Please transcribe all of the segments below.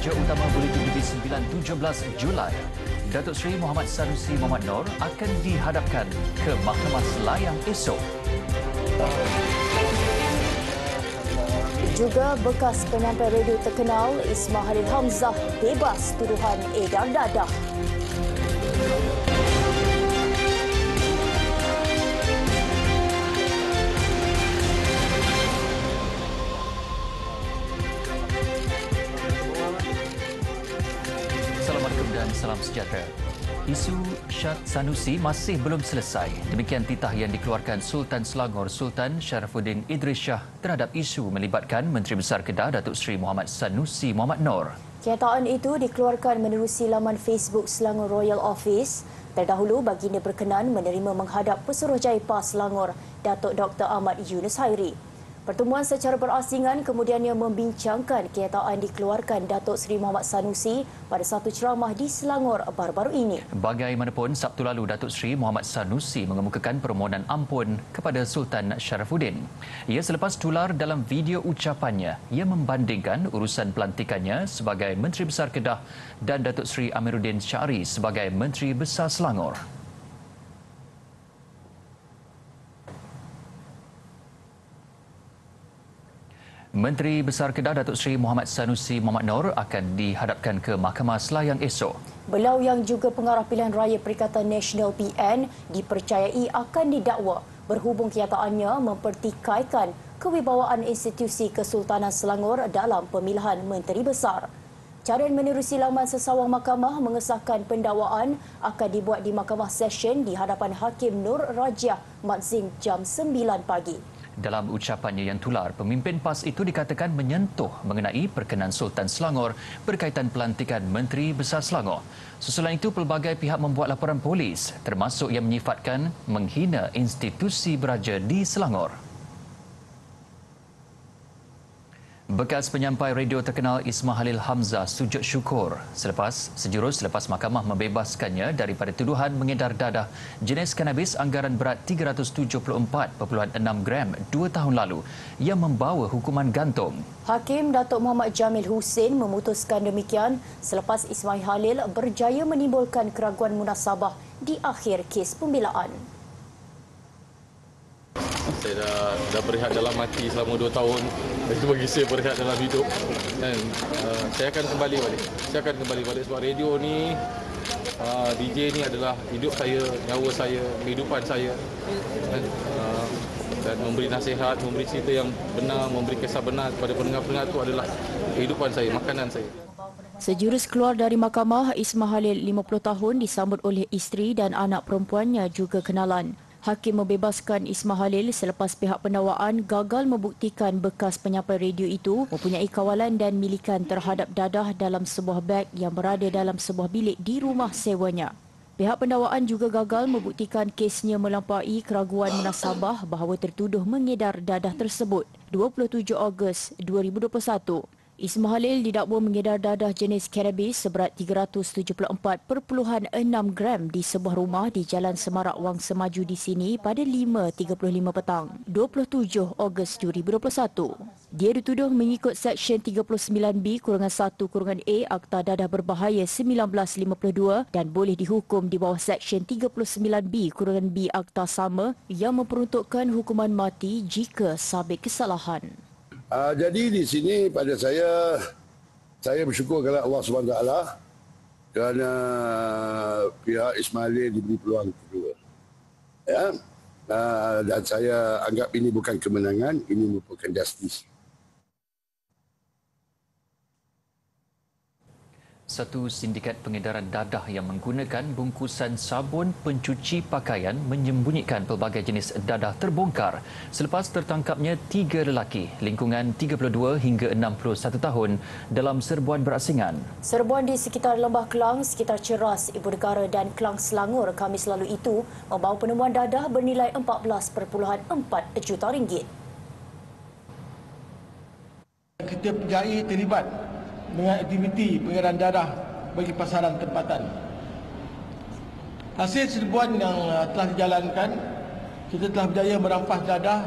Raja Utama Buletin TV 9 17 Julai, Datuk Seri Muhammad Sanusi Mohamad Noor akan dihadapkan ke Mahkamah Selayang esok. Juga bekas penyampai radio terkenal Ismail Hamzah bebas tuduhan edar dadah. Assalamualaikum dan salam sejahtera. Isu Syed Sanusi masih belum selesai. Demikian titah yang dikeluarkan Sultan Selangor Sultan Sharifuddin Idris Shah terhadap isu melibatkan Menteri Besar Kedah Datuk Seri Muhammad Sanusi Mohamad Noor. Kenyataan itu dikeluarkan menerusi laman Facebook Selangor Royal Office. Terdahulu baginda berkenan menerima menghadap Pesuruhjaya PAS Selangor Datuk Dr. Ahmad Yunus Hairi. Pertemuan secara berasingan kemudiannya membincangkan kenyataan dikeluarkan Datuk Seri Muhammad Sanusi pada satu ceramah di Selangor baru-baru ini. Bagaimanapun, Sabtu lalu Datuk Seri Muhammad Sanusi mengemukakan permohonan ampun kepada Sultan Sharifuddin. Ia selepas tular dalam video ucapannya, ia membandingkan urusan pelantikannya sebagai Menteri Besar Kedah dan Datuk Seri Amiruddin Syari sebagai Menteri Besar Selangor. Menteri Besar Kedah Datuk Seri Muhammad Sanusi Mohamad Noor akan dihadapkan ke Mahkamah Selayang esok. Beliau yang juga pengarah pilihan raya Perikatan Nasional PN dipercayai akan didakwa berhubung kenyataannya mempertikaikan kewibawaan institusi Kesultanan Selangor dalam pemilihan Menteri Besar. Carian menerusi laman sesawang mahkamah mengesahkan pendakwaan akan dibuat di Mahkamah Session di hadapan Hakim Nur Rajiah Madzim jam 9 pagi. Dalam ucapannya yang tular, pemimpin PAS itu dikatakan menyentuh mengenai perkenan Sultan Selangor berkaitan pelantikan Menteri Besar Selangor. Susulan itu, pelbagai pihak membuat laporan polis, termasuk yang menyifatkan menghina institusi beraja di Selangor. Bekas penyampai radio terkenal Ismail Hamzah sujud syukur sejurus selepas mahkamah membebaskannya daripada tuduhan mengedar dadah jenis kanabis anggaran berat 374.6 gram 2 tahun lalu yang membawa hukuman gantung. Hakim Datuk Muhammad Jamil Hussein memutuskan demikian selepas Ismail Halil berjaya menimbulkan keraguan munasabah di akhir kes pembelaan. Saya dah berehat dalam hati selama 2 tahun. Itu bagi saya berehat dalam hidup. Dan saya akan kembali balik. Sebab radio ni, DJ ni adalah hidup saya, nyawa saya, kehidupan saya. Dan memberi nasihat, memberi cerita yang benar, memberi kisah benar kepada pendengar-pendengar itu adalah kehidupan saya, makanan saya. Sejurus keluar dari mahkamah, Ismail Halil 50 tahun disambut oleh isteri dan anak perempuannya juga kenalan. Hakim membebaskan Ismail Halil selepas pihak pendakwaan gagal membuktikan bekas penyampai radio itu mempunyai kawalan dan milikan terhadap dadah dalam sebuah beg yang berada dalam sebuah bilik di rumah sewanya. Pihak pendakwaan juga gagal membuktikan kesnya melampaui keraguan munasabah bahawa tertuduh mengedar dadah tersebut. 27 Ogos 2021. Ismail Halil didakwa mengedar dadah jenis kanabis seberat 374.6 gram di sebuah rumah di Jalan Semarak Wang Semaju di sini pada 5.35 petang, 27 Ogos 2021. Dia dituduh mengikut Seksyen 39B-1-A Akta Dadah Berbahaya 1952 dan boleh dihukum di bawah Seksyen 39B-B Akta sama yang memperuntukkan hukuman mati jika sabit kesalahan. Jadi di sini pada saya bersyukur kepada Allah SWT kerana pihak Ismail diberi peluang kedua. Ya, dan saya anggap ini bukan kemenangan, ini merupakan justice. Satu sindikat pengedaran dadah yang menggunakan bungkusan sabun pencuci pakaian menyembunyikan pelbagai jenis dadah terbongkar selepas tertangkapnya 3 lelaki lingkungan 32 hingga 61 tahun dalam serbuan berasingan. Serbuan di sekitar Lembah Kelang, sekitar Ceras, Ibu Negara dan Kelang Selangor Khamis lalu itu membawa penemuan dadah bernilai 14.4 juta ringgit. Kita percayai terlibat dengan aktiviti pengedaran dadah bagi pasaran tempatan. Hasil serbuan yang telah dijalankan, kita telah berjaya merampas dadah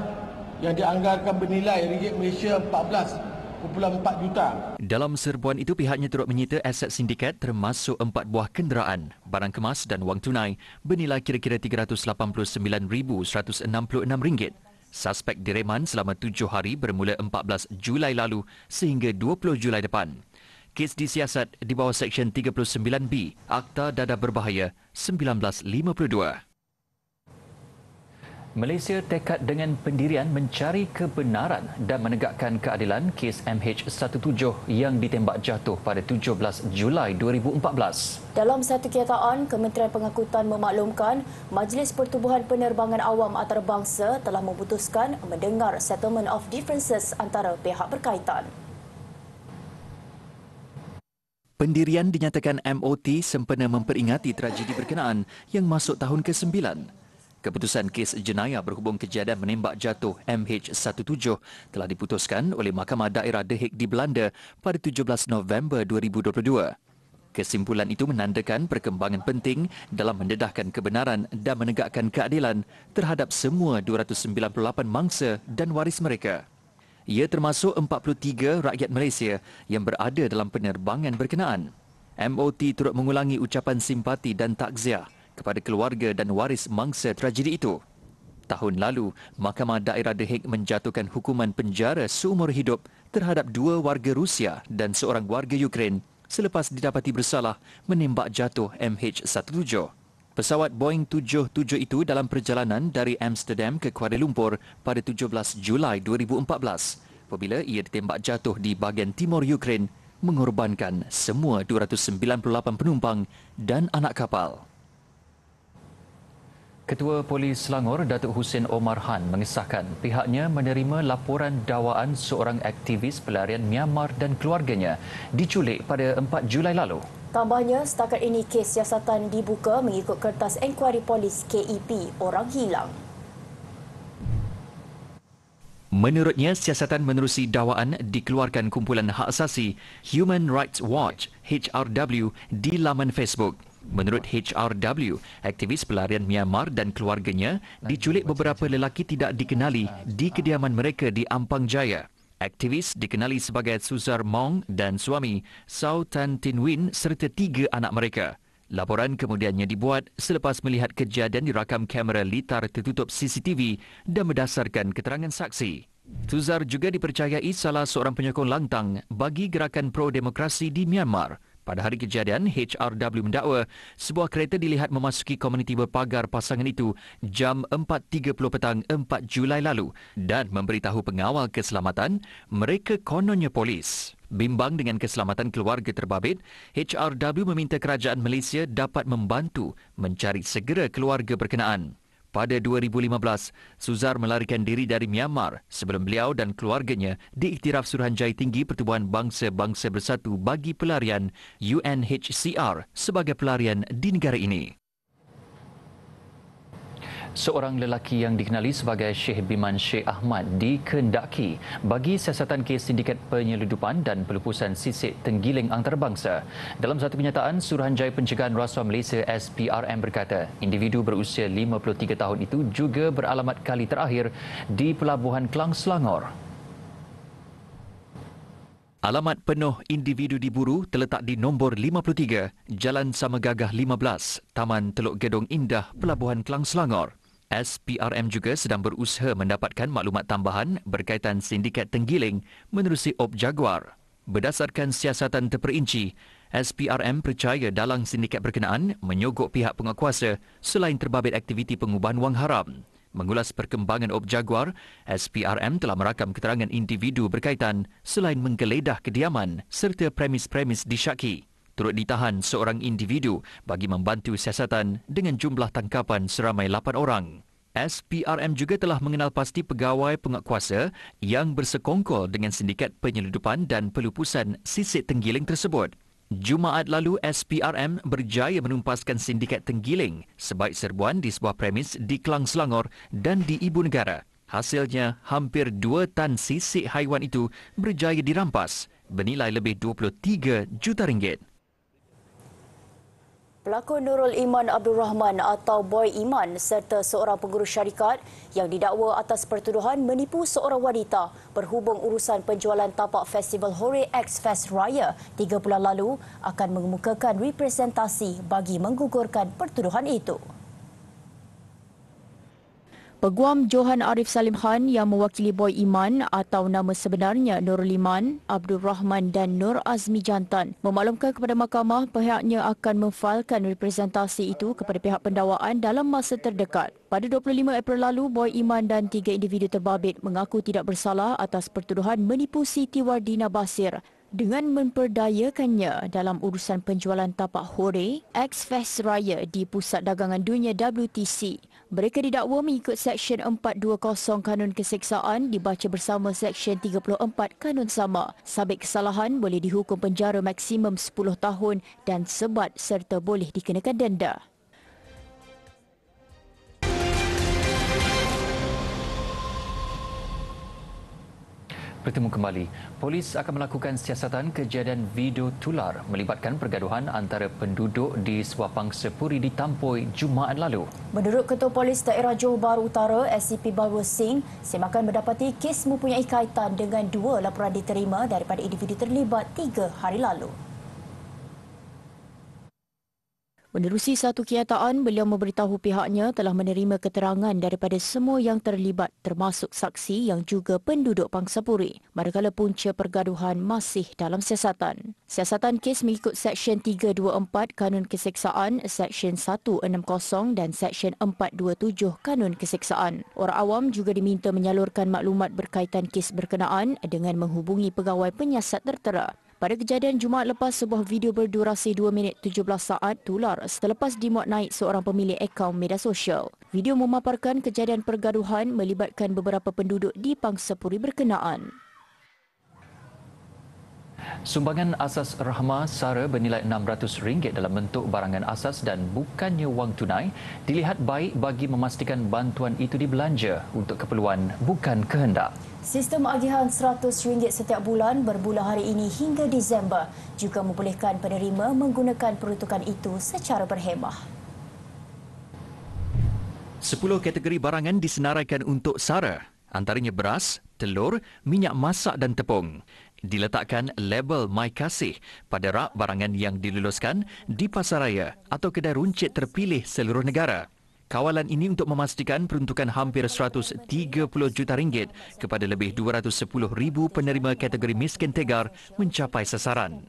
yang dianggarkan bernilai ringgit Malaysia 14.4 juta. Dalam serbuan itu, pihaknya turut menyita aset sindiket termasuk 4 buah kenderaan, barang kemas dan wang tunai bernilai kira-kira RM389,166. Suspek direman selama 7 hari bermula 14 Julai lalu sehingga 20 Julai depan. Kes disiasat di bawah Seksyen 39B Akta Dadah Berbahaya 1952. Malaysia tekad dengan pendirian mencari kebenaran dan menegakkan keadilan kes MH17 yang ditembak jatuh pada 17 Julai 2014. Dalam satu kenyataan, Kementerian Pengangkutan memaklumkan Majlis Pertubuhan Penerbangan Awam Antarabangsa telah memutuskan mendengar settlement of differences antara pihak berkaitan. Pendirian dinyatakan MOT sempena memperingati tragedi berkenaan yang masuk tahun ke-9. Keputusan kes jenayah berhubung kejadian menembak jatuh MH17 telah diputuskan oleh Mahkamah Daerah The Hague di Belanda pada 17 November 2022. Kesimpulan itu menandakan perkembangan penting dalam mendedahkan kebenaran dan menegakkan keadilan terhadap semua 298 mangsa dan waris mereka. Ia termasuk 43 rakyat Malaysia yang berada dalam penerbangan berkenaan. MOT turut mengulangi ucapan simpati dan takziah kepada keluarga dan waris mangsa tragedi itu. Tahun lalu, Mahkamah Daerah The Hague menjatuhkan hukuman penjara seumur hidup terhadap 2 warga Rusia dan seorang warga Ukraine selepas didapati bersalah menembak jatuh MH17. Pesawat Boeing 77 itu dalam perjalanan dari Amsterdam ke Kuala Lumpur pada 17 Julai 2014 apabila ia ditembak jatuh di bahagian timur Ukraine, mengorbankan semua 298 penumpang dan anak kapal. Ketua Polis Selangor, Datuk Hussein Omar Han mengesahkan pihaknya menerima laporan dakwaan seorang aktivis pelarian Myanmar dan keluarganya diculik pada 4 Julai lalu. Tambahnya, setakat ini kes siasatan dibuka mengikut kertas enkuari polis KEP Orang Hilang. Menurutnya, siasatan menerusi dakwaan dikeluarkan kumpulan hak asasi Human Rights Watch (HRW) di laman Facebook. Menurut HRW, aktivis pelarian Myanmar dan keluarganya diculik beberapa lelaki tidak dikenali di kediaman mereka di Ampang Jaya. Aktivis dikenali sebagai Suzar Mong dan suami Sau Tan Tin Win serta 3 anak mereka. Laporan kemudiannya dibuat selepas melihat kejadian dirakam kamera litar tertutup CCTV dan berdasarkan keterangan saksi. Suzar juga dipercayai salah seorang penyokong lantang bagi gerakan pro-demokrasi di Myanmar. Pada hari kejadian, HRW mendakwa sebuah kereta dilihat memasuki komuniti berpagar pasangan itu jam 4.30 petang 4 Julai lalu dan memberitahu pengawal keselamatan mereka kononnya polis. Bimbang dengan keselamatan keluarga terbabit, HRW meminta kerajaan Malaysia dapat membantu mencari segera keluarga berkenaan. Pada 2015, Suzar melarikan diri dari Myanmar sebelum beliau dan keluarganya diiktiraf Suruhanjaya Tinggi Pertubuhan Bangsa-Bangsa Bersatu bagi Pelarian UNHCR sebagai pelarian di negara ini. Seorang lelaki yang dikenali sebagai Syekh Biman Sheikh Ahmad dikendaki bagi siasatan kes sindiket penyeludupan dan pelupusan sisik tenggiling antarabangsa. Dalam satu kenyataan, Suruhanjaya Pencegahan Rasuah Malaysia SPRM berkata, individu berusia 53 tahun itu juga beralamat kali terakhir di Pelabuhan Klang, Selangor. Alamat penuh individu diburu terletak di nombor 53, Jalan Samagagah 15, Taman Teluk Gedong Indah, Pelabuhan Klang, Selangor. SPRM juga sedang berusaha mendapatkan maklumat tambahan berkaitan sindiket tenggiling menerusi Op Jaguar. Berdasarkan siasatan terperinci, SPRM percaya dalang sindiket berkenaan menyogok pihak penguatkuasa selain terbabit aktiviti pengubahan wang haram. Mengulas perkembangan Op Jaguar, SPRM telah merakam keterangan individu berkaitan selain menggeledah kediaman serta premis-premis disyaki. Turut ditahan seorang individu bagi membantu siasatan dengan jumlah tangkapan seramai 8 orang. SPRM juga telah mengenal pasti pegawai penguatkuasa yang bersekongkol dengan sindiket penyeludupan dan pelupusan sisik tenggiling tersebut. Jumaat lalu, SPRM berjaya menumpaskan sindiket tenggiling sebaik serbuan di sebuah premis di Klang, Selangor dan di Ibu Negara. Hasilnya, hampir 2 tan sisik haiwan itu berjaya dirampas bernilai lebih 23 juta ringgit. Pelakon Nurul Iman Abdul Rahman atau Boy Iman serta seorang pengurus syarikat yang didakwa atas pertuduhan menipu seorang wanita berhubung urusan penjualan tapak Festival Hore X Fest Raya 3 bulan lalu akan mengemukakan representasi bagi menggugurkan pertuduhan itu. Peguam Johan Arif Salim Khan yang mewakili Boy Iman atau nama sebenarnya Nurul Iman, Abdul Rahman dan Nur Azmi Jantan memaklumkan kepada mahkamah pihaknya akan memfailkan representasi itu kepada pihak pendakwaan dalam masa terdekat. Pada 25 April lalu, Boy Iman dan 3 individu terbabit mengaku tidak bersalah atas pertuduhan menipu Siti Wardina Basir dengan memperdayakannya dalam urusan penjualan tapak Hore X Fest Raya di Pusat Dagangan Dunia WTC. Mereka didakwa mengikut Seksyen 420 Kanun Keseksaan dibaca bersama Seksyen 34 Kanun Sama. Sabit kesalahan boleh dihukum penjara maksimum 10 tahun dan sebat serta boleh dikenakan denda. Bertemu kembali. Polis akan melakukan siasatan kejadian video tular melibatkan pergaduhan antara penduduk di sebuah pangsa puri di Tampoi Jumaat lalu. Menurut Ketua Polis Daerah Johor Bahru Utara, SCP Balwa Singh, semakan mendapati kes mempunyai kaitan dengan 2 laporan diterima daripada individu terlibat 3 hari lalu. Menerusi satu kenyataan, beliau memberitahu pihaknya telah menerima keterangan daripada semua yang terlibat termasuk saksi yang juga penduduk Pangsapuri, manakala punca pergaduhan masih dalam siasatan. Siasatan kes mengikut Seksyen 324 Kanun Keseksaan, Seksyen 160 dan Seksyen 427 Kanun Keseksaan. Orang awam juga diminta menyalurkan maklumat berkaitan kes berkenaan dengan menghubungi pegawai penyiasat tertera. Pada kejadian Jumaat lepas, sebuah video berdurasi 2 minit 17 saat tular selepas dimuat naik seorang pemilik akaun media sosial. Video memaparkan kejadian pergaduhan melibatkan beberapa penduduk di Pangsapuri berkenaan. Sumbangan asas Rahmah Sara bernilai RM600 dalam bentuk barangan asas dan bukannya wang tunai dilihat baik bagi memastikan bantuan itu dibelanja untuk keperluan bukan kehendak. Sistem agihan RM100 setiap bulan bermula hari ini hingga Disember juga membolehkan penerima menggunakan peruntukan itu secara berhemah. 10 kategori barangan disenaraikan untuk Sara, antaranya beras, telur, minyak masak dan tepung. Diletakkan label My Kasih pada rak barangan yang diluluskan di pasaraya atau kedai runcit terpilih seluruh negara. Kawalan ini untuk memastikan peruntukan hampir RM130 juta kepada lebih 210,000 penerima kategori miskin tegar mencapai sasaran.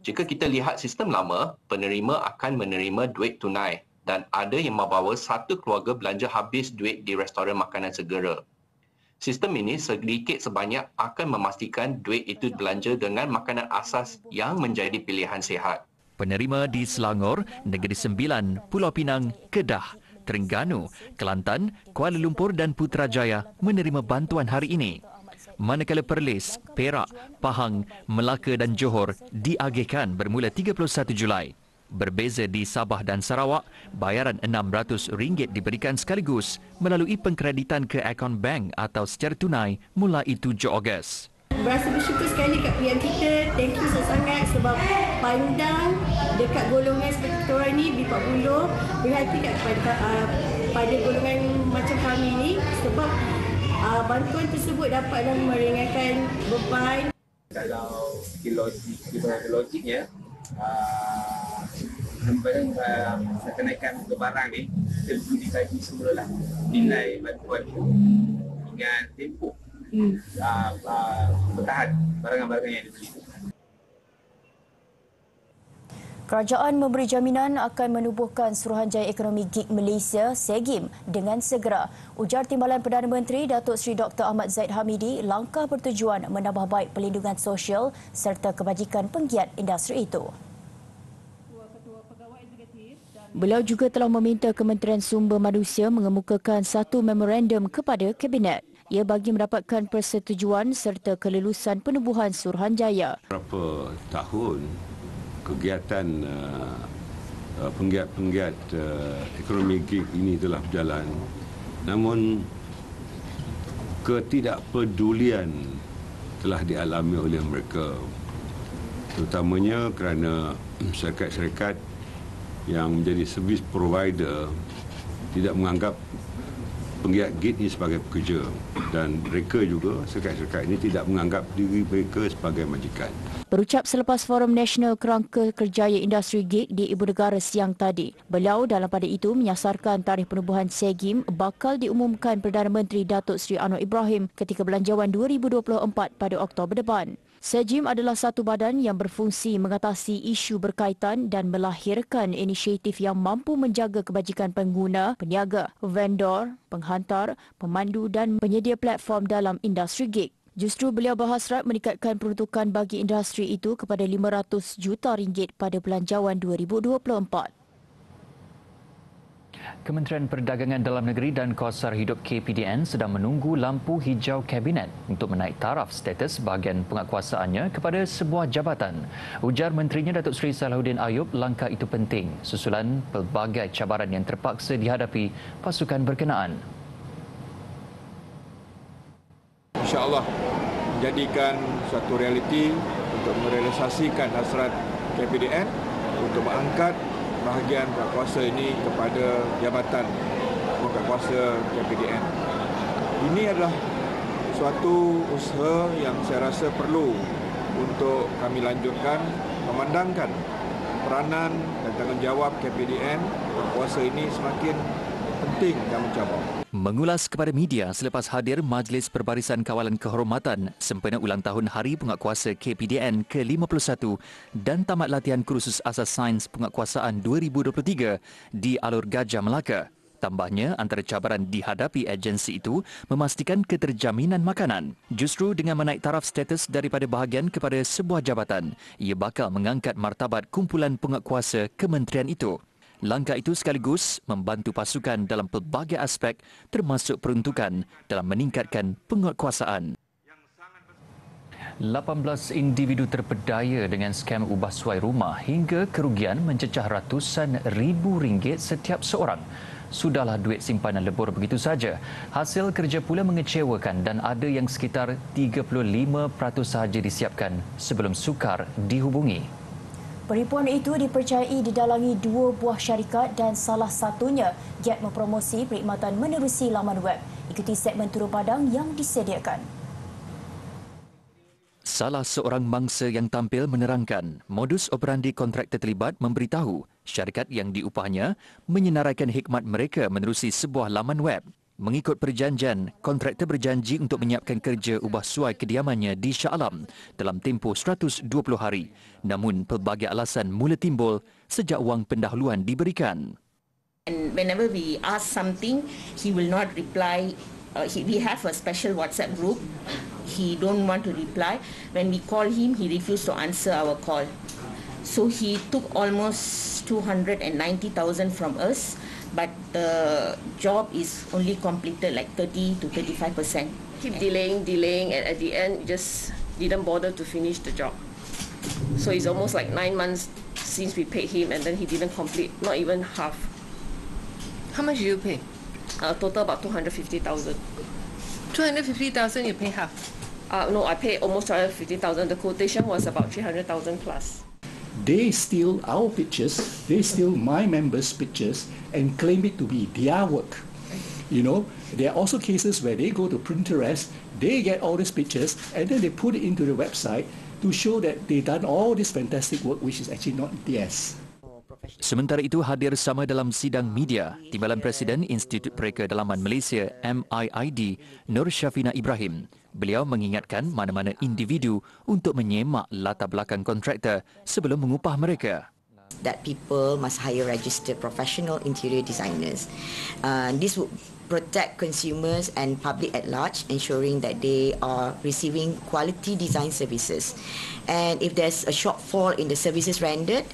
Jika kita lihat sistem lama, penerima akan menerima duit tunai dan ada yang membawa satu keluarga belanja habis duit di restoran makanan segera. Sistem ini sedikit sebanyak akan memastikan duit itu belanja dengan makanan asas yang menjadi pilihan sihat. Penerima di Selangor, Negeri Sembilan, Pulau Pinang, Kedah, Terengganu, Kelantan, Kuala Lumpur dan Putrajaya menerima bantuan hari ini. Manakala Perlis, Perak, Pahang, Melaka dan Johor diagihkan bermula 31 Julai. Berbeza di Sabah dan Sarawak, bayaran RM600 diberikan sekaligus melalui pengkreditan ke akaun bank atau secara tunai mulai 7 Ogos. Berasa bersyukur sekali kat pihak kita. Thank you sangat sebab pandang dekat golongan seperti kita orang ni, B40, berhati pada golongan macam kami ni sebab bantuan tersebut dapatlah meringankan beban. Kalau logiknya kenaikan untuk barang ni kita perlu dikaji semulalah nilai bantuan dengan tempoh bertahan barang-barang yang dibeli. Kerajaan memberi jaminan akan menubuhkan Suruhanjaya Ekonomi Gig Malaysia SEGIM dengan segera. Ujar Timbalan Perdana Menteri Datuk Seri Dr. Ahmad Zaid Hamidi, langkah bertujuan menambah baik perlindungan sosial serta kebajikan penggiat industri itu. Beliau juga telah meminta Kementerian Sumber Manusia mengemukakan satu memorandum kepada Kabinet. Ia bagi mendapatkan persetujuan serta kelulusan penubuhan Suruhanjaya. Berapa tahun kegiatan penggiat ekonomi gig ini telah berjalan, namun ketidakpedulian telah dialami oleh mereka, terutamanya kerana syarikat-syarikat yang menjadi servis provider tidak menganggap penggiat gate ini sebagai pekerja, dan mereka juga, syarikat-syarikat ini tidak menganggap diri mereka sebagai majikan. Berucap selepas Forum Nasional Kerangka Kerjaya Industri Gig di Ibu Negara siang tadi, beliau dalam pada itu menyasarkan tarikh penubuhan SEGIM bakal diumumkan Perdana Menteri Datuk Seri Anwar Ibrahim ketika Belanjawan 2024 pada Oktober depan. SEGIM adalah satu badan yang berfungsi mengatasi isu berkaitan dan melahirkan inisiatif yang mampu menjaga kebajikan pengguna, peniaga, vendor, penghantar, pemandu dan penyedia platform dalam industri gig. Justru beliau berhasrat meningkatkan peruntukan bagi industri itu kepada RM500 juta pada Belanjawan 2024. Kementerian Perdagangan Dalam Negeri dan Kosar Hidup KPDN sedang menunggu lampu hijau Kabinet untuk menaik taraf status bahagian penguatkuasaannya kepada sebuah jabatan. Ujar Menterinya Datuk Seri Salahuddin Ayub, langkah itu penting susulan pelbagai cabaran yang terpaksa dihadapi pasukan berkenaan. InsyaAllah menjadikan satu realiti untuk merealisasikan hasrat KPDN untuk mengangkat bahagian penguatkuasa ini kepada jabatan penguatkuasa KPDN. Ini adalah suatu usaha yang saya rasa perlu untuk kami lanjutkan, memandangkan peranan dan tanggungjawab KPDN penguatkuasa ini semakin penting dan mencabar. Mengulas kepada media selepas hadir Majlis Perbarisan Kawalan Kehormatan sempena ulang tahun Hari Penguatkuasa KPDN ke-51 dan tamat latihan kursus asas sains penguatkuasaan 2023 di Alur Gajah Melaka. Tambahnya, antara cabaran dihadapi agensi itu memastikan keterjaminan makanan. Justru dengan menaik taraf status daripada bahagian kepada sebuah jabatan, ia bakal mengangkat martabat kumpulan penguatkuasa kementerian itu. Langkah itu sekaligus membantu pasukan dalam pelbagai aspek termasuk peruntukan dalam meningkatkan penguatkuasaan. 18 individu terpedaya dengan skam ubah suai rumah hingga kerugian mencecah ratusan ribu ringgit setiap seorang. Sudahlah duit simpanan lebur begitu saja. Hasil kerja pula mengecewakan dan ada yang sekitar 35% sahaja disiapkan sebelum sukar dihubungi. Penipuan itu dipercayai didalangi 2 buah syarikat dan salah satunya giat mempromosi perkhidmatan menerusi laman web. Ikuti segmen turun padang yang disediakan. Salah seorang mangsa yang tampil menerangkan modus operandi kontraktor terlibat memberitahu syarikat yang diupahnya menyenaraikan hikmat mereka menerusi sebuah laman web. Mengikut perjanjian, kontraktor berjanji untuk menyiapkan kerja ubah suai kediamannya di Shah Alam dalam tempoh 120 hari. Namun, pelbagai alasan mula timbul sejak wang pendahuluan diberikan. And whenever we ask something, he will not reply. We have a special WhatsApp group. He don't want to reply. When we call him, he refused to answer our call. So he took almost 290,000 from us. But the job is only completed like 30 to 35%. Keep delaying, and at the end, just didn't bother to finish the job. So it's almost like 9 months since we paid him, and then he didn't complete, not even half. How much do you pay? Total about 250,000. 250,000, you pay half? No, I paid almost 250,000. The quotation was about 300,000 plus. They steal our pictures, they steal my members' pictures and claim it to be their work. You know, there are also cases where they go to Pinterest, they get all these pictures and then they put it into the website to show that they've done all this fantastic work which is actually not theirs. Sementara itu, hadir sama dalam sidang media Timbalan Presiden Institut Perekedalaman Malaysia MIID Nur Syafina Ibrahim. Beliau mengingatkan mana-mana individu untuk menyemak latar belakang kontraktor sebelum mengupah mereka. That people must hire registered professional interior designers. This would protect consumers and public at large, ensuring that they are receiving quality design services. And if there's a shortfall in the services rendered,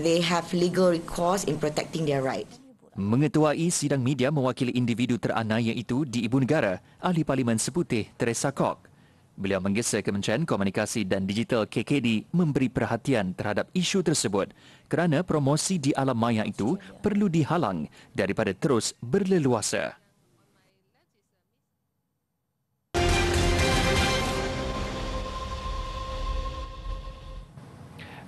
they have legal recourse in protecting their rights. Mengetuai sidang media mewakili individu teranaya itu di Ibu Negara, Ahli Parlimen Seputih Teresa Kok. Beliau menggesa Kementerian Komunikasi dan Digital KKD memberi perhatian terhadap isu tersebut kerana promosi di alam maya itu perlu dihalang daripada terus berleluasa.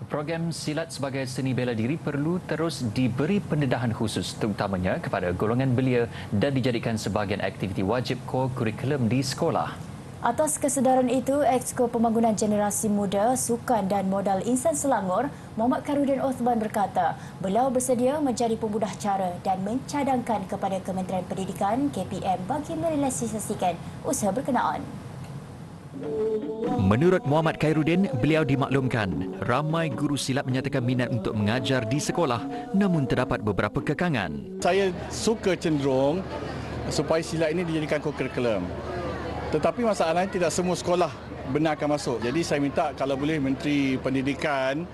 Program silat sebagai seni bela diri perlu terus diberi pendedahan khusus terutamanya kepada golongan belia dan dijadikan sebahagian aktiviti wajib core kurikulum di sekolah. Atas kesedaran itu, Exco Pembangunan Generasi Muda, Sukan dan Modal Insan Selangor, Muhammad Khairuddin Osman berkata, beliau bersedia menjadi pemudah cara dan mencadangkan kepada Kementerian Pendidikan KPM bagi merealisasikan usaha berkenaan. Menurut Muhammad Khairuddin, beliau dimaklumkan ramai guru silat menyatakan minat untuk mengajar di sekolah namun terdapat beberapa kekangan. Saya suka cenderung supaya silat ini dijadikan kurikulum. Tetapi masalahnya tidak semua sekolah benarkan masuk. Jadi saya minta kalau boleh Menteri Pendidikan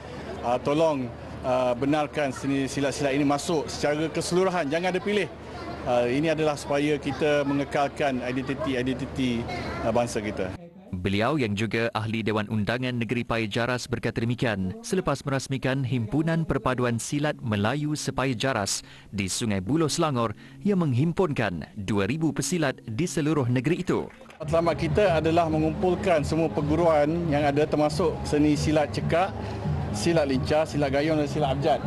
tolong benarkan seni silat-silat ini masuk secara keseluruhan. Jangan ada pilih. Ini adalah supaya kita mengekalkan identiti bangsa kita. Beliau yang juga ahli Dewan Undangan Negeri Paya Jaras berkata demikian selepas merasmikan Himpunan Perpaduan Silat Melayu Sepaya Jaras di Sungai Buloh, Selangor yang menghimpunkan 2,000 pesilat di seluruh negeri itu. Matlamat kita adalah mengumpulkan semua perguruan yang ada termasuk seni silat cekak, silat lincah, silat gayung dan silat abjad.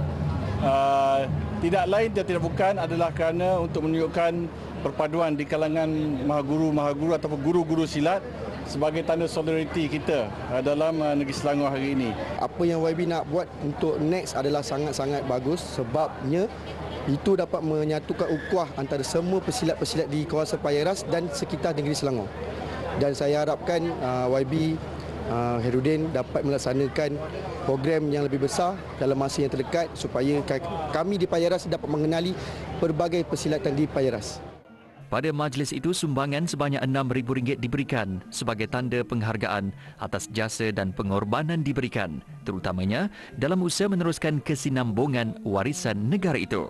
Tidak lain dan tidak bukan adalah kerana untuk menunjukkan perpaduan di kalangan mahaguru ataupun guru-guru silat sebagai tanda solidariti kita dalam negeri Selangor hari ini. Apa yang YB nak buat untuk next adalah sangat-sangat bagus sebabnya itu dapat menyatukan ukhuwah antara semua pesilat-pesilat di kawasan Payaras dan sekitar negeri Selangor. Dan saya harapkan YB Khairuddin dapat melaksanakan program yang lebih besar dalam masa yang terdekat supaya kami di Payaras dapat mengenali pelbagai persilatan di Payaras. Pada majlis itu, sumbangan sebanyak RM6,000 diberikan sebagai tanda penghargaan atas jasa dan pengorbanan diberikan, terutamanya dalam usaha meneruskan kesinambungan warisan negara itu.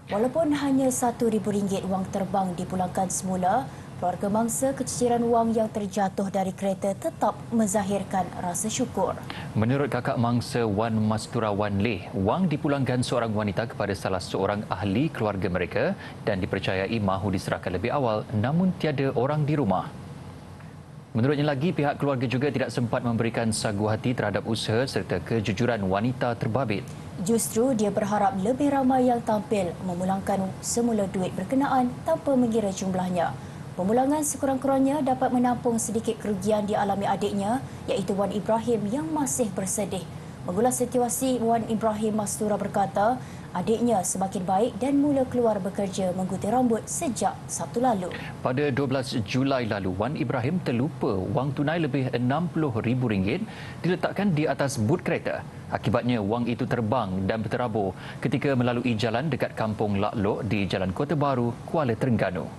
Walaupun hanya RM1,000 wang terbang dipulangkan semula, keluarga mangsa keciciran wang yang terjatuh dari kereta tetap menzahirkan rasa syukur. Menurut kakak mangsa Wan Mastura Wan Leh, wang dipulangkan seorang wanita kepada salah seorang ahli keluarga mereka dan dipercayai mahu diserahkan lebih awal namun tiada orang di rumah. Menurutnya lagi, pihak keluarga juga tidak sempat memberikan sagu hati terhadap usaha serta kejujuran wanita terbabit. Justru dia berharap lebih ramai yang tampil memulangkan semula duit berkenaan tanpa mengira jumlahnya. Pemulangan sekurang-kurangnya dapat menampung sedikit kerugian dialami adiknya iaitu Wan Ibrahim yang masih bersedih. Mengulas situasi, Wan Ibrahim Mastura berkata adiknya semakin baik dan mula keluar bekerja menggunting rambut sejak Sabtu lalu. Pada 12 Julai lalu, Wan Ibrahim terlupa wang tunai lebih RM60,000 diletakkan di atas but kereta. Akibatnya wang itu terbang dan berterabur ketika melalui jalan dekat Kampung Lak Lok di Jalan Kota Baru, Kuala Terengganu.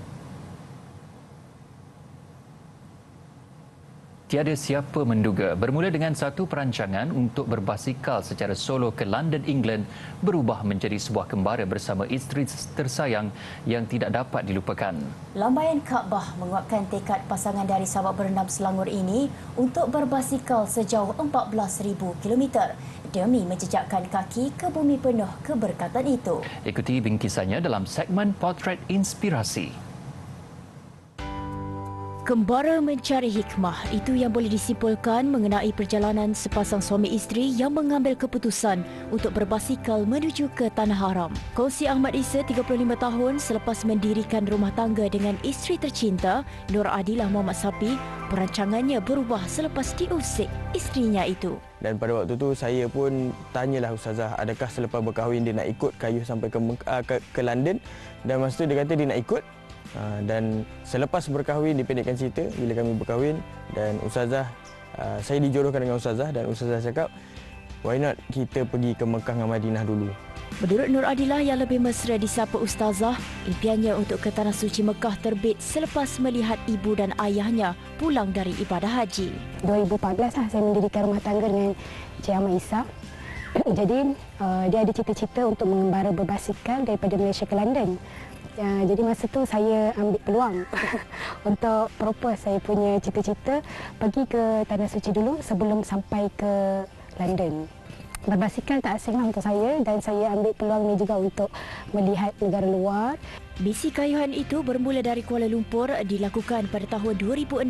Tiada siapa menduga bermula dengan satu perancangan untuk berbasikal secara solo ke London, England berubah menjadi sebuah kembara bersama isteri tersayang yang tidak dapat dilupakan. Lambaian Kaabah menguatkan tekad pasangan dari Sabak Berenam Selangor ini untuk berbasikal sejauh 14,000 km demi menjejakkan kaki ke bumi penuh keberkatan itu. Ikuti bingkisannya dalam segmen Potret Inspirasi. Kembara mencari hikmah, itu yang boleh disimpulkan mengenai perjalanan sepasang suami isteri yang mengambil keputusan untuk berbasikal menuju ke Tanah Haram. Kongsi Ahmad Isa, 35 tahun, selepas mendirikan rumah tangga dengan isteri tercinta, Nur Adilah Muhammad Sapi, perancangannya berubah selepas diusik isterinya itu. Dan pada waktu tu saya pun tanyalah Ustazah, adakah selepas berkahwin dia nak ikut kayuh sampai ke London, dan masa tu dia kata dia nak ikut. Dan selepas berkahwin, dipendekkan cerita, bila kami berkahwin dan Ustazah, saya dijodohkan dengan Ustazah dan Ustazah cakap, why not kita pergi ke Mekah dan Madinah dulu. Menurut Nur Adilah yang lebih mesra disapa Ustazah, impiannya untuk ke Tanah Suci Mekah terbit selepas melihat ibu dan ayahnya pulang dari ibadah haji. 2014 saya mendirikan rumah tangga dengan Encik Ahmad Isa. Jadi dia ada cita-cita untuk mengembara berbasikal daripada Malaysia ke London. Jadi masa tu saya ambil peluang untuk propose saya punya cita-cita pergi ke Tanah Suci dulu sebelum sampai ke London. berbasikal tak asing untuk saya dan saya ambil peluang ni juga untuk melihat negara luar. Misi kayuhan itu bermula dari Kuala Lumpur dilakukan pada tahun 2016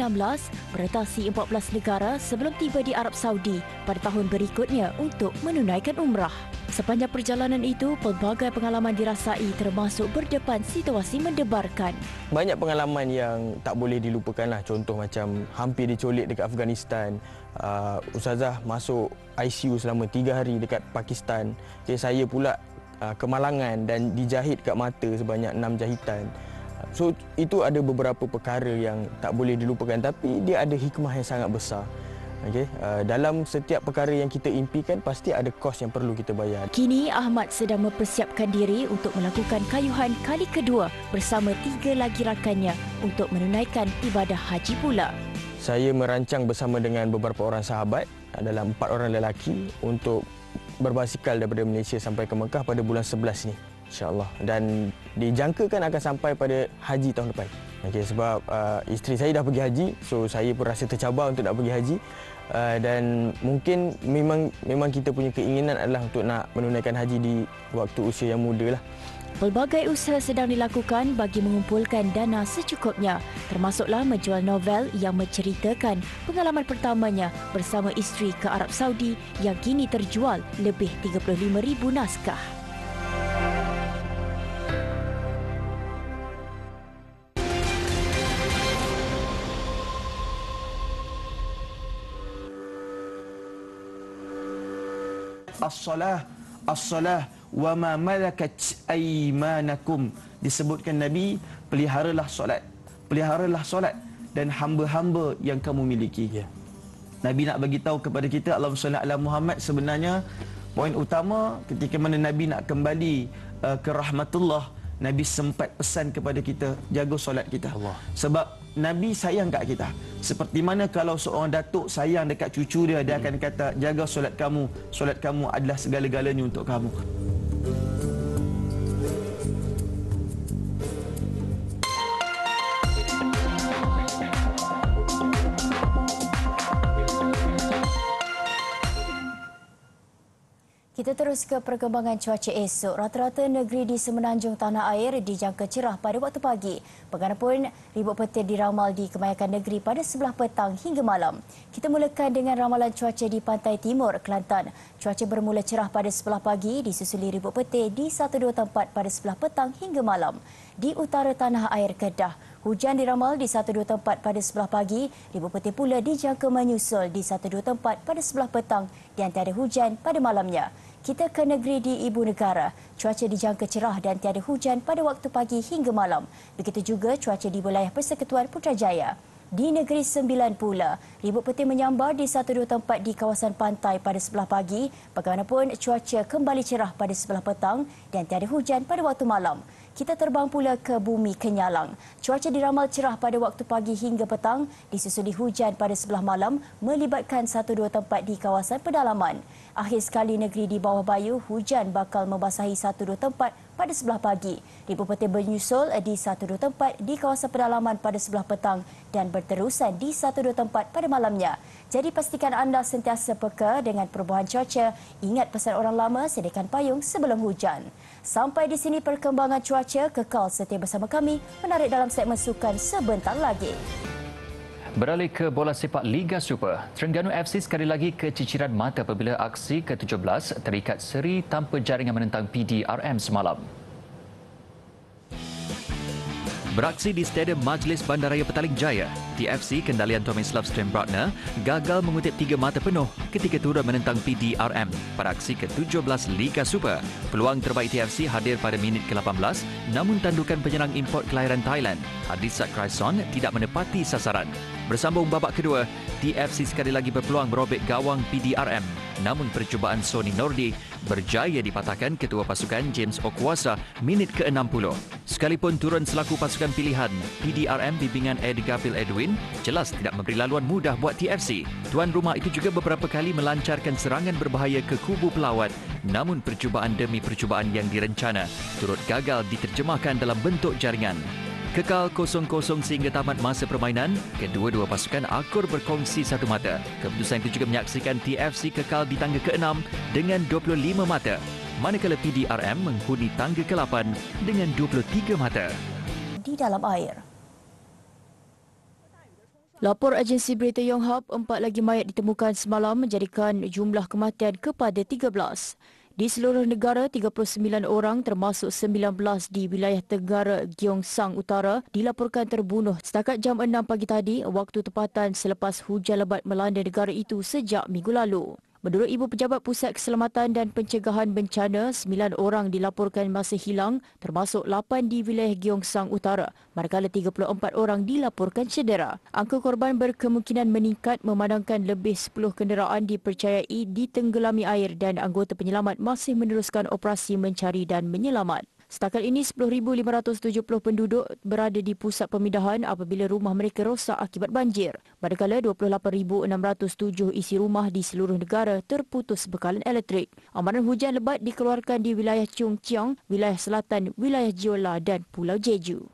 meretasi 14 negara sebelum tiba di Arab Saudi pada tahun berikutnya untuk menunaikan umrah. Sepanjang perjalanan itu, pelbagai pengalaman dirasai termasuk berdepan situasi mendebarkan. Banyak pengalaman yang tak boleh dilupakan lah. Contoh macam hampir diculik dekat Afghanistan. Ustazah masuk ICU selama 3 hari dekat Pakistan. Okay, saya pula kemalangan dan dijahit kat mata sebanyak 6 jahitan. So itu ada beberapa perkara yang tak boleh dilupakan, tapi dia ada hikmah yang sangat besar. Okay. Dalam setiap perkara yang kita impikan pasti ada kos yang perlu kita bayar. Kini Ahmad sedang mempersiapkan diri untuk melakukan kayuhan kali kedua bersama 3 lagi rakannya untuk menunaikan ibadah haji pula. Saya merancang bersama dengan beberapa orang sahabat, dalam 4 orang lelaki, untuk berbasikal daripada Malaysia sampai ke Mekah pada bulan 11 ni, insya-Allah, dan dijangkakan akan sampai pada haji tahun depan. Okey, sebab isteri saya dah pergi haji, so saya pun rasa tercabar untuk nak pergi haji, dan mungkin memang kita punya keinginan adalah untuk nak menunaikan haji di waktu usia yang muda lah. Pelbagai usaha sedang dilakukan bagi mengumpulkan dana secukupnya, termasuklah menjual novel yang menceritakan pengalaman pertamanya bersama isteri ke Arab Saudi yang kini terjual lebih 35,000 naskah. As-salah wa ma malakat aymanakum. Disebutkan Nabi, peliharalah solat dan hamba-hamba yang kamu miliki. Nabi nak bagi tahu kepada kita, Allahumma salli ala Muhammad, sebenarnya poin utama ketika mana Nabi nak kembali ke rahmatullah, Nabi sempat pesan kepada kita, jaga solat kita. Sebab Nabi sayang kat kita. Seperti mana kalau seorang datuk sayang dekat cucu dia, dia akan kata, jaga solat kamu adalah segala-galanya untuk kamu. Kita terus ke perkembangan cuaca esok. Rata-rata negeri di semenanjung tanah air dijangka cerah pada waktu pagi. Bagaimanapun, ribut petir diramal di kebanyakan negeri pada sebelah petang hingga malam. Kita mulakan dengan ramalan cuaca di pantai timur Kelantan. Cuaca bermula cerah pada sebelah pagi, disusuli ribut petir di 1-2 tempat pada sebelah petang hingga malam. Di utara tanah air Kedah, hujan diramal di 1-2 tempat pada sebelah pagi, ribut petir pula dijangka menyusul di 1-2 tempat pada sebelah petang dan tiada hujan pada malamnya. Kita ke negeri di Ibu Negara. Cuaca dijangka cerah dan tiada hujan pada waktu pagi hingga malam. Begitu juga cuaca di wilayah Persekutuan Putrajaya. Di Negeri Sembilan pula, ribut petir menyambar di 1-2 tempat di kawasan pantai pada sebelah pagi. Bagaimanapun, cuaca kembali cerah pada sebelah petang dan tiada hujan pada waktu malam. Kita terbang pula ke Bumi Kenyalang. Cuaca diramal cerah pada waktu pagi hingga petang, disusuli hujan pada sebelah malam melibatkan 1-2 tempat di kawasan pedalaman. Akhir sekali, negeri di bawah Bayu, hujan bakal membasahi 1-2 tempat pada sebelah pagi. Ribut petir menyusul di 1-2 tempat di kawasan pedalaman pada sebelah petang dan berterusan di 1-2 tempat pada malamnya. Jadi pastikan anda sentiasa peka dengan perubahan cuaca. Ingat pesan orang lama, sediakan payung sebelum hujan. Sampai di sini perkembangan cuaca. Kekal setia bersama kami menarik dalam segmen sukan sebentar lagi. Beralih ke bola sepak Liga Super, Terengganu FC sekali lagi keciciran mata apabila aksi ke-17 terikat seri tanpa jaringan menentang PDRM semalam. Beraksi di Stadium Majlis Bandaraya Petaling Jaya, TFC kendalian Tomislav Steinbratner gagal mengutip 3 mata penuh ketika turun menentang PDRM pada aksi ke-17 Liga Super. Peluang terbaik TFC hadir pada minit ke-18, namun tandukan penyerang import kelahiran Thailand, Adisat Kraison, tidak menepati sasaran. Bersambung babak kedua, TFC sekali lagi berpeluang merobek gawang PDRM, namun percubaan Sony Nordi berjaya dipatahkan ketua pasukan James Okwasa minit ke-60. Sekalipun turun selaku pasukan pilihan, PDRM bimbingan Edgar Phil Edwin jelas tidak memberi laluan mudah buat TFC. Tuan rumah itu juga beberapa kali melancarkan serangan berbahaya ke kubu pelawat, namun percubaan demi percubaan yang direncana turut gagal diterjemahkan dalam bentuk jaringan. Kekal 0-0 sehingga tamat masa permainan, kedua-dua pasukan akur berkongsi satu mata. Keputusan itu juga menyaksikan TFC kekal di tangga ke-6 dengan 25 mata, manakala PDRM menghuni tangga ke-8 dengan 23 mata. Di dalam air. Lapor agensi berita Yonhap, 4 lagi mayat ditemukan semalam menjadikan jumlah kematian kepada 13. Di seluruh negara, 39 orang termasuk 19 di wilayah Tenggara Gyeongsang Utara dilaporkan terbunuh setakat jam 6 pagi tadi, waktu tempatan selepas hujan lebat melanda negara itu sejak minggu lalu. Menurut Ibu Pejabat Pusat Keselamatan dan Pencegahan Bencana, 9 orang dilaporkan masih hilang, termasuk 8 di wilayah Gyeongsang Utara, manakala 34 orang dilaporkan cedera. Angka korban berkemungkinan meningkat memandangkan lebih 10 kenderaan dipercayai ditenggelami air dan anggota penyelamat masih meneruskan operasi mencari dan menyelamat. Setakat ini, 10,570 penduduk berada di pusat pemindahan apabila rumah mereka rosak akibat banjir. Manakala 28,607 isi rumah di seluruh negara terputus bekalan elektrik. Amaran hujan lebat dikeluarkan di wilayah Chungcheong, wilayah selatan, wilayah Jeolla dan Pulau Jeju.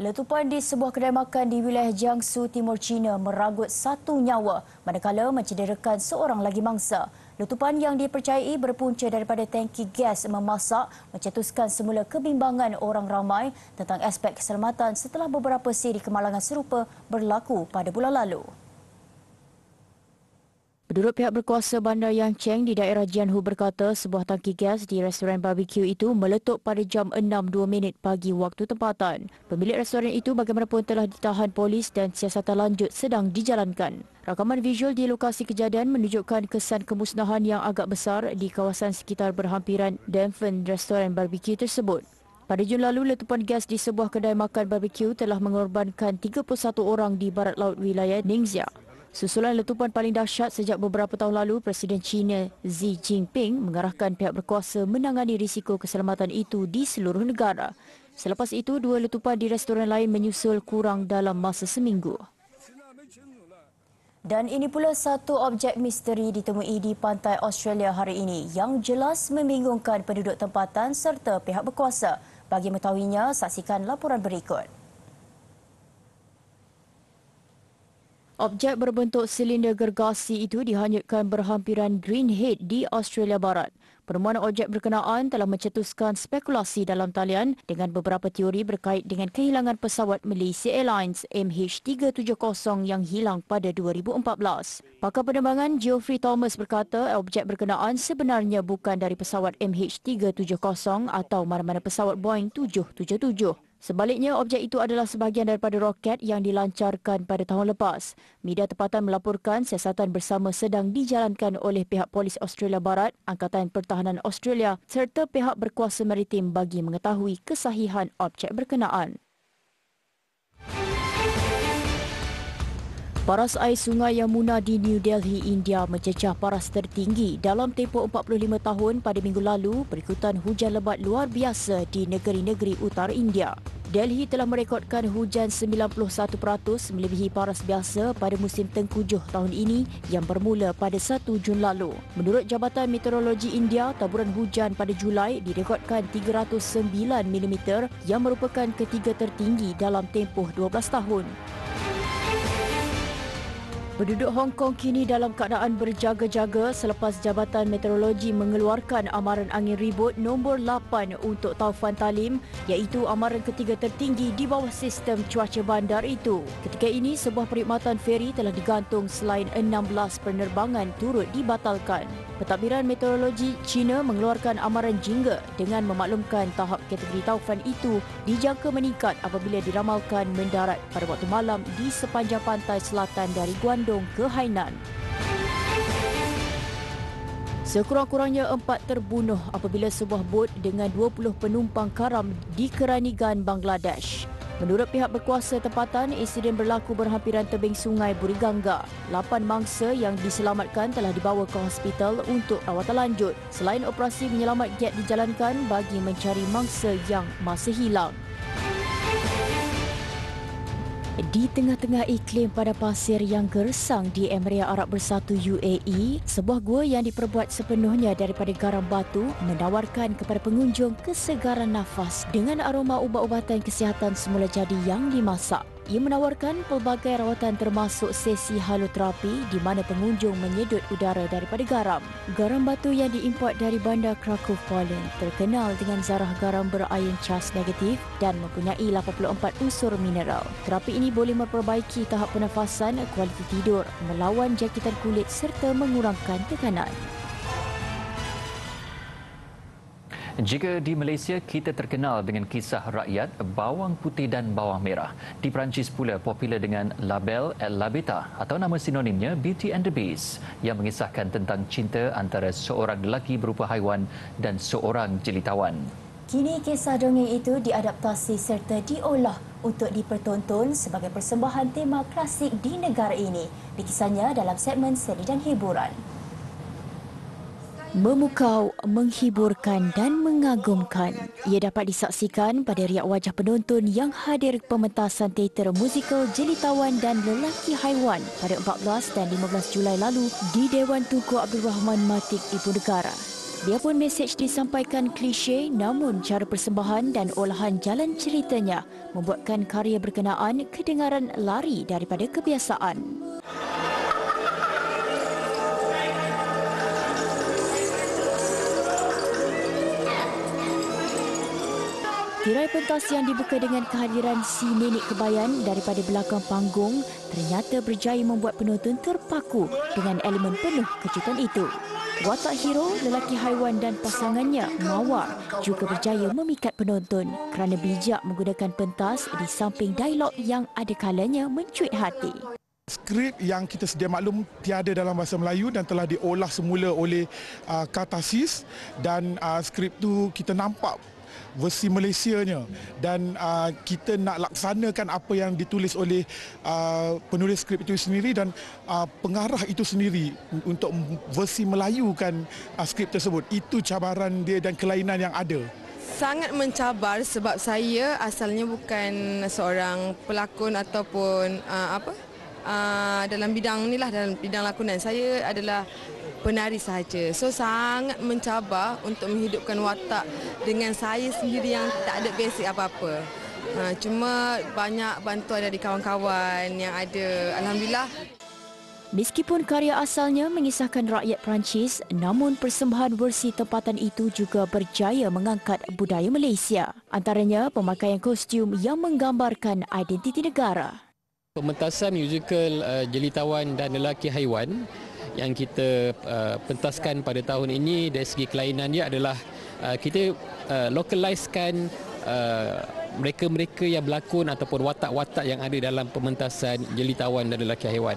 Letupan di sebuah kedai makan di wilayah Jiangsu, Timur China meranggut 1 nyawa manakala mencederakan seorang lagi mangsa. Letupan yang dipercayai berpunca daripada tangki gas memasak mencetuskan semula kebimbangan orang ramai tentang aspek keselamatan setelah beberapa siri kemalangan serupa berlaku pada bulan lalu. Penduduk pihak berkuasa bandar Yangcheng di daerah Jianhu berkata sebuah tangki gas di restoran barbecue itu meletup pada jam 6.02 pagi waktu tempatan. Pemilik restoran itu bagaimanapun telah ditahan polis dan siasatan lanjut sedang dijalankan. Rakaman visual di lokasi kejadian menunjukkan kesan kemusnahan yang agak besar di kawasan sekitar berhampiran Denfen restoran barbecue tersebut. Pada Jun lalu, letupan gas di sebuah kedai makan barbecue telah mengorbankan 31 orang di barat laut wilayah Ningxia. Susulan letupan paling dahsyat sejak beberapa tahun lalu, Presiden China Xi Jinping mengarahkan pihak berkuasa menangani risiko keselamatan itu di seluruh negara. Selepas itu, 2 letupan di restoran lain menyusul kurang dalam masa seminggu. Dan ini pula satu objek misteri ditemui di pantai Australia hari ini yang jelas membingungkan penduduk tempatan serta pihak berkuasa. Bagi mengetahuinya, saksikan laporan berikut. Objek berbentuk silinder gergasi itu dihanyutkan berhampiran Greenhead di Australia Barat. Penemuan objek berkenaan telah mencetuskan spekulasi dalam talian dengan beberapa teori berkait dengan kehilangan pesawat Malaysia Airlines MH370 yang hilang pada 2014. Pakar penerbangan Geoffrey Thomas berkata objek berkenaan sebenarnya bukan dari pesawat MH370 atau mana-mana pesawat Boeing 777. Sebaliknya, objek itu adalah sebahagian daripada roket yang dilancarkan pada tahun lepas. Media tempatan melaporkan siasatan bersama sedang dijalankan oleh pihak Polis Australia Barat, Angkatan Pertahanan Australia serta pihak berkuasa maritim bagi mengetahui kesahihan objek berkenaan. Paras air Sungai Yamuna di New Delhi, India mencecah paras tertinggi dalam tempoh 45 tahun pada minggu lalu berikutan hujan lebat luar biasa di negeri-negeri utara India. Delhi telah merekodkan hujan 91% melebihi paras biasa pada musim tengkujuh tahun ini yang bermula pada 1 Jun lalu. Menurut Jabatan Meteorologi India, taburan hujan pada Julai direkodkan 309 mm yang merupakan ketiga tertinggi dalam tempoh 12 tahun. Penduduk Hong Kong kini dalam keadaan berjaga-jaga selepas Jabatan Meteorologi mengeluarkan amaran angin ribut nombor 8 untuk taufan Talim, iaitu amaran ketiga tertinggi di bawah sistem cuaca bandar itu. Ketika ini, sebuah perkhidmatan feri telah digantung selain 16 penerbangan turut dibatalkan. Pentadbiran Meteorologi China mengeluarkan amaran jingga dengan memaklumkan tahap kategori taufan itu dijangka meningkat apabila diramalkan mendarat pada waktu malam di sepanjang pantai selatan dari Guangdong ke Hainan. Sekurang-kurangnya 4 terbunuh apabila sebuah bot dengan 20 penumpang karam dikeranikan Bangladesh. Menurut pihak berkuasa tempatan, insiden berlaku berhampiran tebing sungai Buriganga. 8 mangsa yang diselamatkan telah dibawa ke hospital untuk rawatan lanjut. Selain operasi menyelamat giat dijalankan bagi mencari mangsa yang masih hilang. Di tengah-tengah iklim pada pasir yang gersang di Emirat Arab Bersatu UAE, sebuah gua yang diperbuat sepenuhnya daripada garam batu menawarkan kepada pengunjung kesegaran nafas dengan aroma ubat-ubatan kesihatan semula jadi yang dimasak. Ia menawarkan pelbagai rawatan termasuk sesi haloterapi di mana pengunjung menyedut udara daripada garam. Garam batu yang diimport dari bandar Krakow, Poland terkenal dengan zarah garam berion cas negatif dan mempunyai 84 unsur mineral. Terapi ini boleh memperbaiki tahap pernafasan, kualiti tidur, melawan jangkitan kulit serta mengurangkan tekanan. Jika di Malaysia kita terkenal dengan kisah rakyat bawang putih dan bawang merah, di Perancis pula popular dengan label El Labeta atau nama sinonimnya Beauty and the Beast yang mengisahkan tentang cinta antara seorang lelaki berupa haiwan dan seorang jelitawan. Kini kisah dongeng itu diadaptasi serta diolah untuk dipertonton sebagai persembahan tema klasik di negara ini. Dikisahnya dalam segmen seni dan hiburan. Memukau, menghiburkan dan mengagumkan. Ia dapat disaksikan pada riak wajah penonton yang hadir pementasan teater musikal Jelitawan dan Lelaki Haiwan pada 14 dan 15 Julai lalu di Dewan Tunku Abdul Rahman Matik Ibu Negara. Biarpun mesej disampaikan klise, namun cara persembahan dan olahan jalan ceritanya membuatkan karya berkenaan kedengaran lari daripada kebiasaan. Tirai pentas yang dibuka dengan kehadiran si nenek kebayan daripada belakang panggung ternyata berjaya membuat penonton terpaku dengan elemen penuh kejutan itu. Watak hero, lelaki haiwan dan pasangannya, Mawar, juga berjaya memikat penonton kerana bijak menggunakan pentas di samping dialog yang ada kalanya mencuit hati. Skrip yang kita sedia maklum tiada dalam bahasa Melayu dan telah diolah semula oleh Kartasis, dan skrip tu kita nampak versi Malaysianya dan kita nak laksanakan apa yang ditulis oleh penulis skrip itu sendiri dan pengarah itu sendiri untuk versi Melayukan skrip tersebut. Itu cabaran dia dan kelainan yang ada. Sangat mencabar sebab saya asalnya bukan seorang pelakon ataupun dalam bidang inilah, dalam bidang lakonan. Saya adalah penari sahaja. So sangat mencabar untuk menghidupkan watak dengan saya sendiri yang tak ada basic apa-apa. Cuma banyak bantuan dari kawan-kawan yang ada. Alhamdulillah. Meskipun karya asalnya mengisahkan rakyat Perancis, namun persembahan versi tempatan itu juga berjaya mengangkat budaya Malaysia. Antaranya pemakaian kostum yang menggambarkan identiti negara. Pementasan musikal Jelitawan dan Lelaki Haiwan yang kita pentaskan pada tahun ini dari segi kelainan dia adalah kita localizekan mereka-mereka yang berlakon ataupun watak-watak yang ada dalam pementasan Jelitawan dan Lelaki Haiwan.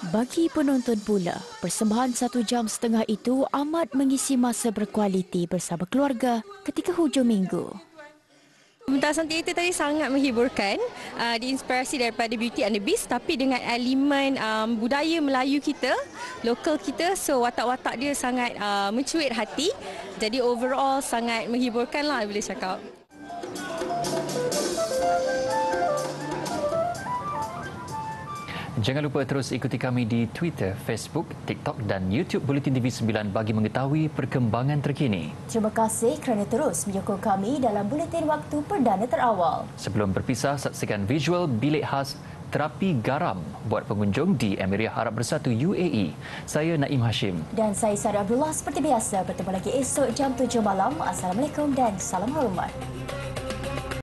Bagi penonton pula, persembahan 1.5 jam itu amat mengisi masa berkualiti bersama keluarga ketika hujung minggu. Pementasan teater tadi sangat menghiburkan, diinspirasi daripada Beauty and the Beast tapi dengan elemen budaya Melayu kita, lokal kita, so watak-watak dia sangat mencuit hati. Jadi overall sangat menghiburkan lah boleh cakap. Jangan lupa terus ikuti kami di Twitter, Facebook, TikTok dan YouTube Bulletin TV 9 bagi mengetahui perkembangan terkini. Terima kasih kerana terus menyokong kami dalam Buletin Waktu Perdana Terawal. Sebelum berpisah, saksikan visual bilik khas terapi garam buat pengunjung di Emirat Arab Bersatu UAE. Saya Naim Hashim. Dan saya Sarah Abdullah. Seperti biasa, bertemu lagi esok jam 7 malam. Assalamualaikum dan salam hormat.